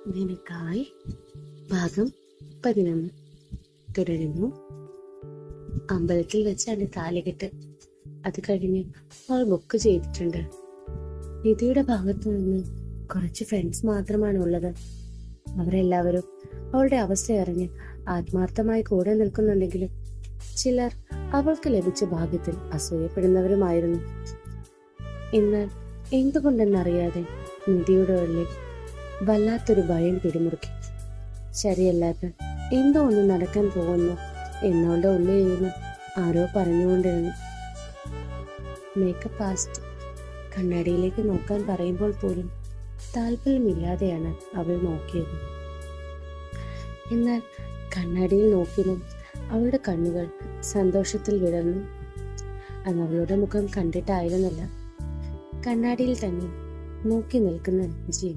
നിനക്കായി ഭാഗം 11 തുടരുന്നു. അമ്പലത്തിൽ വെച്ചാണ് താലികെട്ട്. അത് കഴിഞ്ഞ് അവൾ ബുക്ക് ചെയ്തിട്ടുണ്ട്. നിധിയുടെ ഭാഗത്തു നിന്ന് കുറച്ച് ഫ്രണ്ട്സ് മാത്രമാണ് ഉള്ളത്. അവരെല്ലാവരും അവളുടെ അവസ്ഥ അറിഞ്ഞ് ആത്മാർത്ഥമായി കൂടെ നിൽക്കുന്നുണ്ടെങ്കിലും ചിലർ അവൾക്ക് ലഭിച്ച ഭാഗ്യത്തിൽ അസൂയപ്പെടുന്നവരുമായിരുന്നു. എന്നാൽ എന്തുകൊണ്ടെന്നറിയാതെ നിധിയുടെ ഉള്ളിൽ വല്ലാത്തൊരു ഭയം പിടിമുറുക്കി. ശരിയല്ലാത്ത എന്തോ ഒന്ന് നടക്കാൻ പോകുന്നു എന്നവളുടെ ഉള്ളിൽ നിന്ന് ആരോ പറഞ്ഞുകൊണ്ടിരുന്നു. മേക്കപ്പ് ആസ്റ്റ് കണ്ണാടിയിലേക്ക് നോക്കാൻ പറയുമ്പോൾ പോലും താല്പര്യമില്ലാതെയാണ് അവൾ നോക്കിയത്. എന്നാൽ കണ്ണാടിയിൽ നോക്കിയതും അവളുടെ കണ്ണുകൾ സന്തോഷത്തിൽ വിടർന്നു. അത് അവളുടെ മുഖം കണ്ടിട്ടായിരുന്നില്ല, കണ്ണാടിയിൽ തന്നെ നോക്കി നിൽക്കുന്ന ജീവൻ.